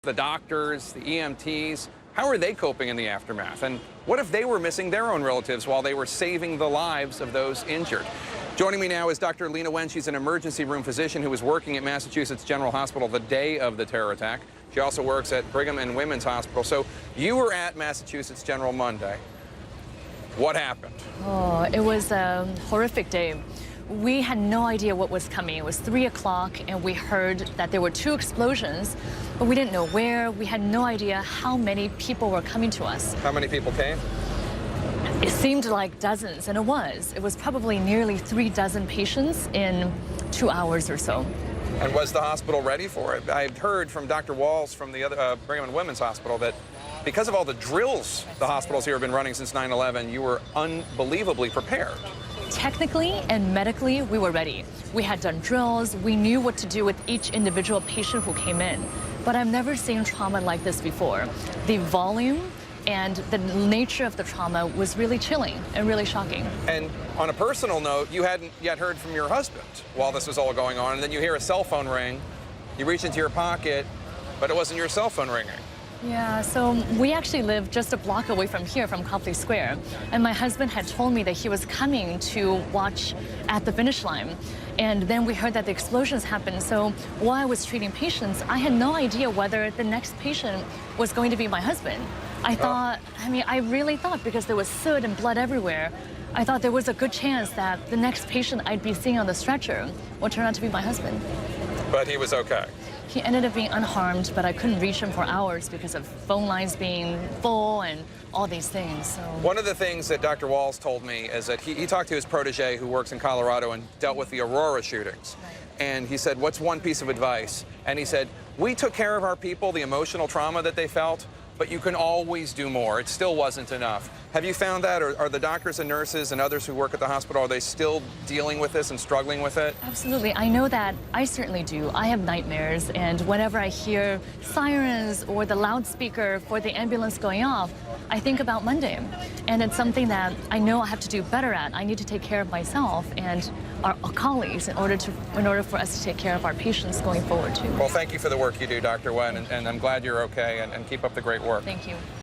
The doctors, the EMTs, how are they coping in the aftermath? And what if they were missing their own relatives while they were saving the lives of those injured? Joining me now is Dr. Leana. She's an emergency room physician who was working at Massachusetts General Hospital the day of the terror attack. She also works at Brigham and Women's Hospital. So you were at Massachusetts General Monday. What happened? Oh, it was a horrific day. We had no idea what was coming. It was 3 o'clock and we heard that there were 2 explosions, but we didn't know where. We had no idea how many people were coming to us. How many people came? It seemed like dozens, and it was. It was probably nearly 3 dozen patients in 2 hours or so. And was the hospital ready for it? I've heard from Dr. Walls from the other Brigham and Women's Hospital that because of all the drills the hospitals here have been running since 9/11, you were unbelievably prepared. Technically and medically, we were ready. We had done drills. We knew what to do with each individual patient who came in. But I've never seen trauma like this before. The volume and the nature of the trauma was really chilling and really shocking. And on a personal note, you hadn't yet heard from your husband while this was all going on, and then you hear a cell phone ring. You reach into your pocket, but it wasn't your cell phone ringing. Yeah, so we actually live just a block away from here, from Copley Square. And my husband had told me that he was coming to watch at the finish line. And then we heard that the explosions happened. So while I was treating patients, I had no idea whether the next patient was going to be my husband. I really thought, because there was soot and blood everywhere, I thought there was a good chance that the next patient I'd be seeing on the stretcher would turn out to be my husband. But he was okay. He ended up being unharmed, but I couldn't reach him for hours because of phone lines being full and all these things. So. One of the things that Dr. Walls told me is that he talked to his protege who works in Colorado and dealt with the Aurora shootings. Right. And he said, what's one piece of advice? And he said, we took care of our people, the emotional trauma that they felt, but you can always do more. It still wasn't enough. Have you found that? Or are the doctors and nurses and others who work at the hospital, are they still dealing with this and struggling with it? Absolutely. I know that. I certainly do. I have nightmares, and whenever I hear sirens or the loudspeaker for the ambulance going off, I think about Monday. And it's something that I know I have to do better at. I need to take care of myself and our colleagues in order for us to take care of our patients going forward too. Well, thank you for the work you do, Dr. Wen, and I'm glad you're okay, and keep up the great work. Thank you.